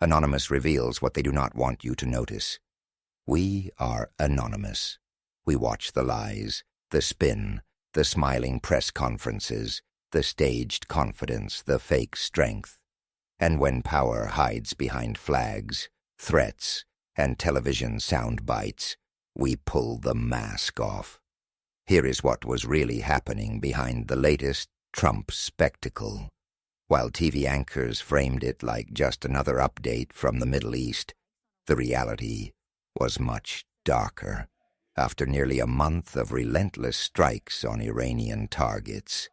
Anonymous reveals what they do not want you to notice. We are anonymous. We watch the lies, the spin, the smiling press conferences, the staged confidence, the fake strength. And when power hides behind flags, threats, and television sound bites, we pull the mask off. Here is what was really happening behind the latest Trump spectacle. While TV anchors framed it like just another update from the Middle East, the reality was much darker. After nearly a month of relentless strikes on Iranian targets,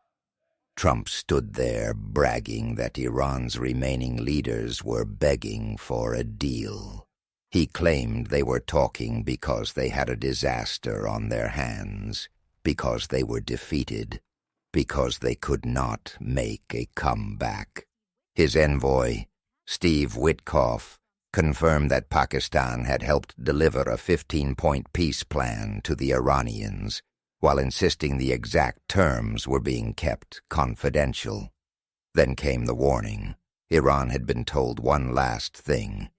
Trump stood there bragging that Iran's remaining leaders were begging for a deal. He claimed they were talking because they had a disaster on their hands, because they were defeated, because they could not make a comeback. His envoy, Steve Witkoff, confirmed that Pakistan had helped deliver a 15-point peace plan to the Iranians, while insisting the exact terms were being kept confidential. Then came the warning. Iran had been told one last thing: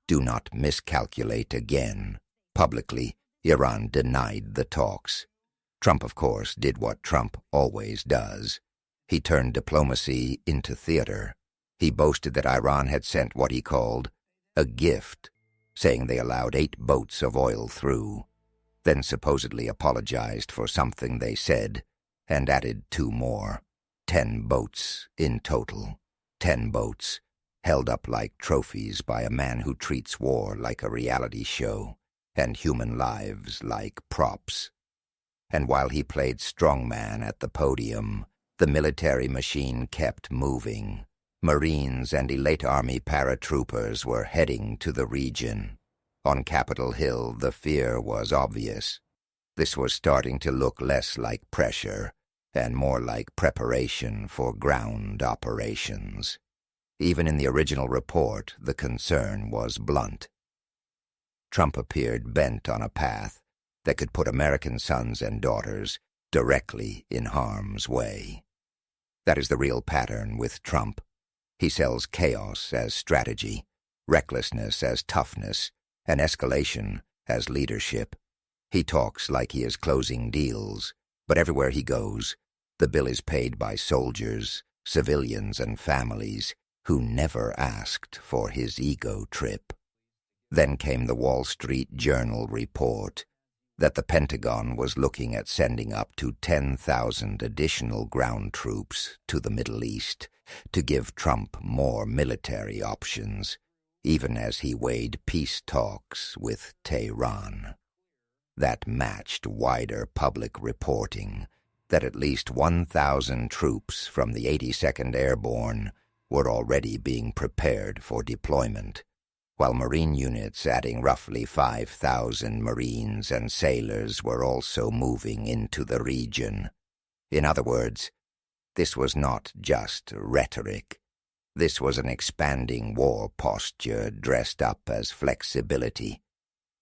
do not miscalculate again. Publicly, Iran denied the talks. Trump, of course, did what Trump always does. He turned diplomacy into theater. He boasted that Iran had sent what he called a gift, saying they allowed 8 boats of oil through, then supposedly apologized for something they said and added 2 more. 10 boats in total. 10 boats, held up like trophies by a man who treats war like a reality show and human lives like props. And while he played strongman at the podium, the military machine kept moving. Marines and elite Army paratroopers were heading to the region. On Capitol Hill, the fear was obvious. This was starting to look less like pressure and more like preparation for ground operations. Even in the original report, the concern was blunt. Trump appeared bent on a path that could put American sons and daughters directly in harm's way. That is the real pattern with Trump. He sells chaos as strategy, recklessness as toughness, and escalation as leadership. He talks like he is closing deals, but everywhere he goes, the bill is paid by soldiers, civilians, and families who never asked for his ego trip. Then came the Wall Street Journal report that the Pentagon was looking at sending up to 10,000 additional ground troops to the Middle East to give Trump more military options, even as he weighed peace talks with Tehran. That matched wider public reporting that at least 1,000 troops from the 82nd Airborne were already being prepared for deployment, while Marine units adding roughly 5,000 Marines and sailors were also moving into the region. In other words, this was not just rhetoric. This was an expanding war posture dressed up as flexibility.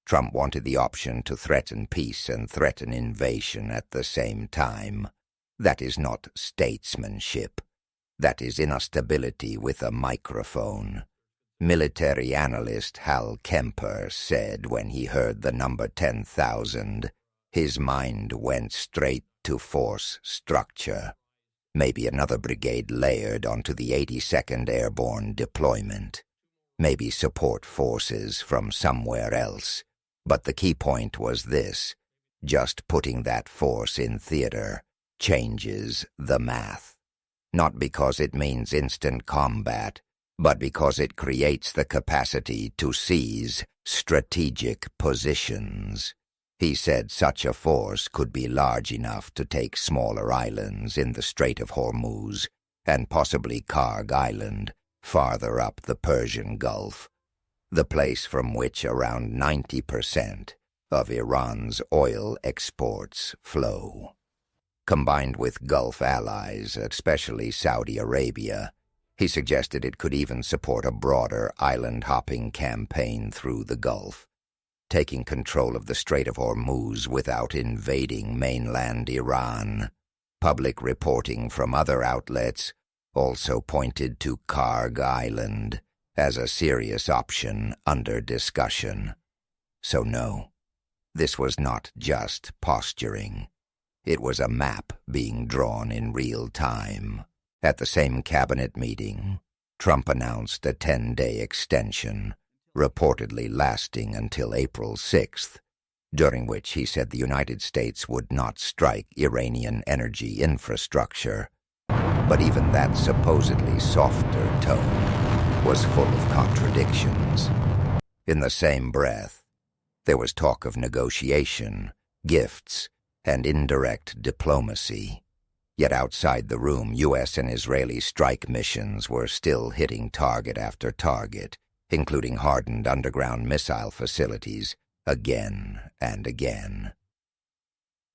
Trump wanted the option to threaten peace and threaten invasion at the same time. That is not statesmanship. That is instability with a microphone. Military analyst Hal Kemper said when he heard the number 10,000, his mind went straight to force structure. Maybe another brigade layered onto the 82nd Airborne deployment. Maybe support forces from somewhere else. But the key point was this: just putting that force in theater changes the math. Not because it means instant combat, but because it creates the capacity to seize strategic positions. He said such a force could be large enough to take smaller islands in the Strait of Hormuz and possibly Karg Island farther up the Persian Gulf, the place from which around 90% of Iran's oil exports flow. Combined with Gulf allies, especially Saudi Arabia, he suggested it could even support a broader island-hopping campaign through the Gulf, taking control of the Strait of Hormuz without invading mainland Iran. Public reporting from other outlets also pointed to Karg Island, as a serious option under discussion. So no, this was not just posturing. It was a map being drawn in real time. At the same cabinet meeting, Trump announced a 10-day extension, reportedly lasting until April 6th, during which he said the United States would not strike Iranian energy infrastructure. But even that supposedly softer tone was full of contradictions. In the same breath, there was talk of negotiation, gifts, and indirect diplomacy. Yet outside the room, U.S. and Israeli strike missions were still hitting target after target, including hardened underground missile facilities, again and again.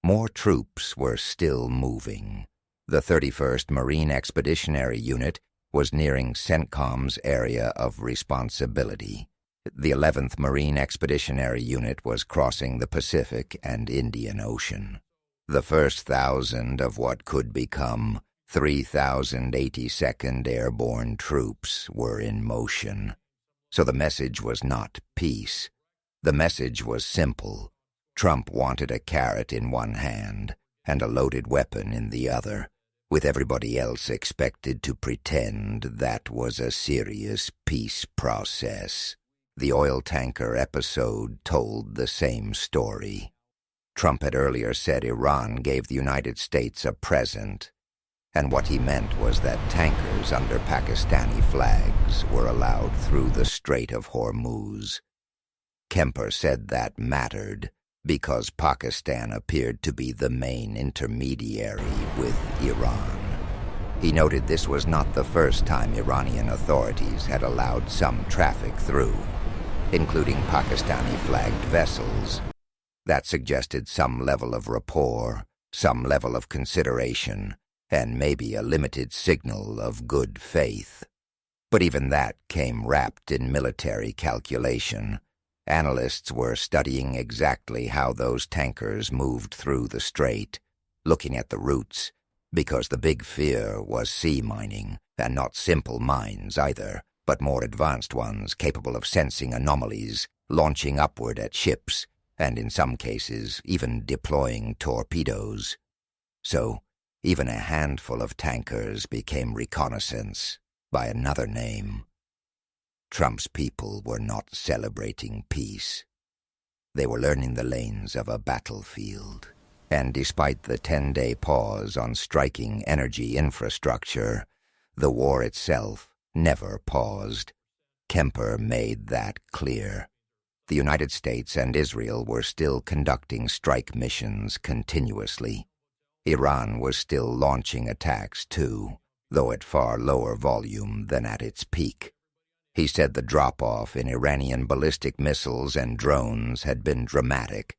More troops were still moving. The 31st Marine Expeditionary Unit was nearing CENTCOM's area of responsibility. The 11th Marine Expeditionary Unit was crossing the Pacific and Indian Ocean. The first 1,000 of what could become 3,082nd Airborne troops were in motion. So the message was not peace. The message was simple. Trump wanted a carrot in one hand and a loaded weapon in the other, with everybody else expected to pretend that was a serious peace process. The oil tanker episode told the same story. Trump had earlier said Iran gave the United States a present, and what he meant was that tankers under Pakistani flags were allowed through the Strait of Hormuz. Kemper said that mattered because Pakistan appeared to be the main intermediary with Iran. He noted this was not the first time Iranian authorities had allowed some traffic through, including Pakistani-flagged vessels. That suggested some level of rapport, some level of consideration, and maybe a limited signal of good faith. But even that came wrapped in military calculation. Analysts were studying exactly how those tankers moved through the strait, looking at the routes, because the big fear was sea mining, and not simple mines either, but more advanced ones capable of sensing anomalies, launching upward at ships, and in some cases even deploying torpedoes. So even a handful of tankers became reconnaissance by another name. Trump's people were not celebrating peace. They were learning the lanes of a battlefield. And despite the 10-day pause on striking energy infrastructure, the war itself never paused. Kemper made that clear. The United States and Israel were still conducting strike missions continuously. Iran was still launching attacks too, though at far lower volume than at its peak. He said the drop-off in Iranian ballistic missiles and drones had been dramatic,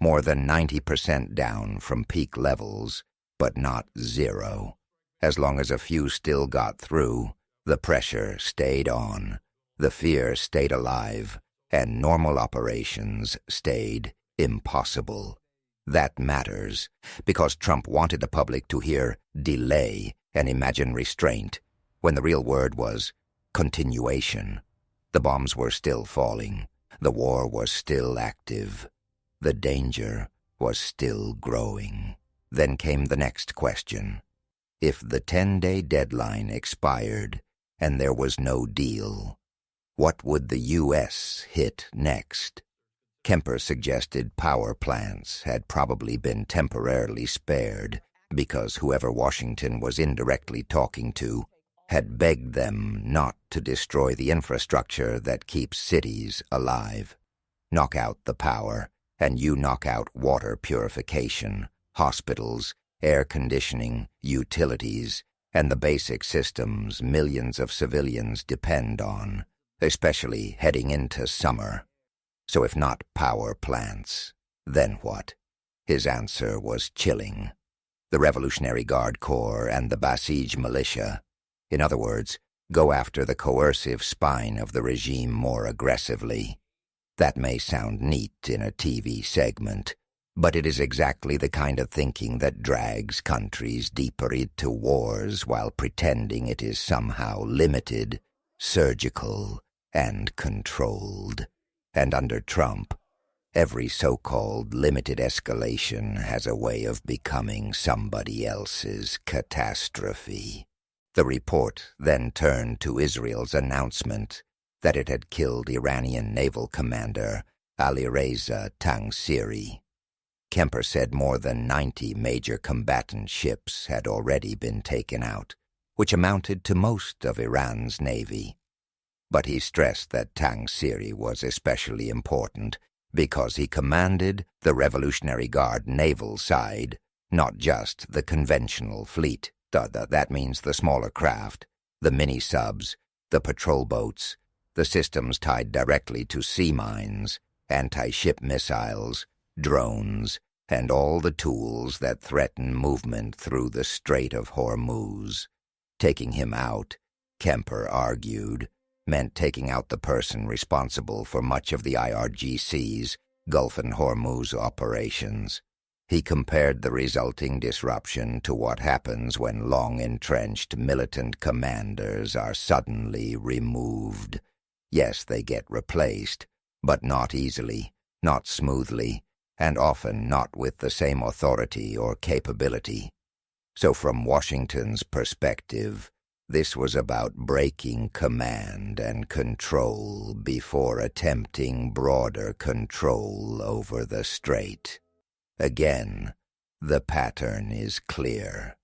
more than 90% down from peak levels, but not zero. As long as a few still got through, the pressure stayed on, the fear stayed alive, and normal operations stayed impossible. That matters, because Trump wanted the public to hear delay and imagine restraint, when the real word was continuation. The bombs were still falling. The war was still active. The danger was still growing. Then came the next question. If the 10-day deadline expired and there was no deal, what would the U.S. hit next? Kemper suggested power plants had probably been temporarily spared because whoever Washington was indirectly talking to had begged them not to destroy the infrastructure that keeps cities alive. Knock out the power, and you knock out water purification, hospitals, air conditioning, utilities, and the basic systems millions of civilians depend on, especially heading into summer. So if not power plants, then what? His answer was chilling. The Revolutionary Guard Corps and the Basij militia. In other words, go after the coercive spine of the regime more aggressively. That may sound neat in a TV segment, but it is exactly the kind of thinking that drags countries deeper into wars while pretending it is somehow limited, surgical, and controlled. And under Trump, every so-called limited escalation has a way of becoming somebody else's catastrophe. The report then turned to Israel's announcement that it had killed Iranian naval commander Alireza Tangsiri. Kemper said more than 90 major combatant ships had already been taken out, which amounted to most of Iran's navy. But he stressed that Tangsiri was especially important because he commanded the Revolutionary Guard naval side, not just the conventional fleet. That means the smaller craft, the mini-subs, the patrol boats, the systems tied directly to sea mines, anti-ship missiles, drones, and all the tools that threaten movement through the Strait of Hormuz. Taking him out, Kemper argued, meant taking out the person responsible for much of the IRGC's Gulf and Hormuz operations. He compared the resulting disruption to what happens when long-entrenched militant commanders are suddenly removed. Yes, they get replaced, but not easily, not smoothly, and often not with the same authority or capability. So from Washington's perspective, this was about breaking command and control before attempting broader control over the strait. Again, the pattern is clear.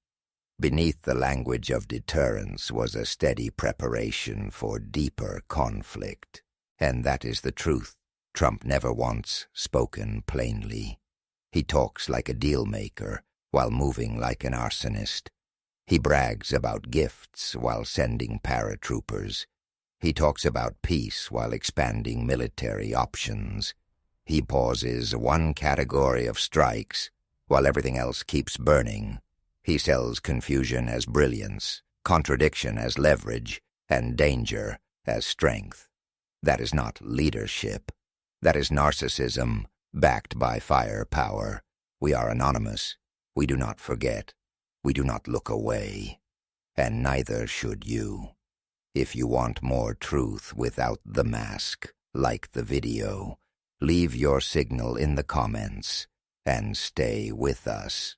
Beneath the language of deterrence was a steady preparation for deeper conflict. And that is the truth Trump never once spoken plainly. He talks like a deal-maker while moving like an arsonist. He brags about gifts while sending paratroopers. He talks about peace while expanding military options. He pauses one category of strikes while everything else keeps burning. He sells confusion as brilliance, contradiction as leverage, and danger as strength. That is not leadership. That is narcissism backed by firepower. We are anonymous. We do not forget. We do not look away. And neither should you. If you want more truth without the mask, like the video, leave your signal in the comments and stay with us.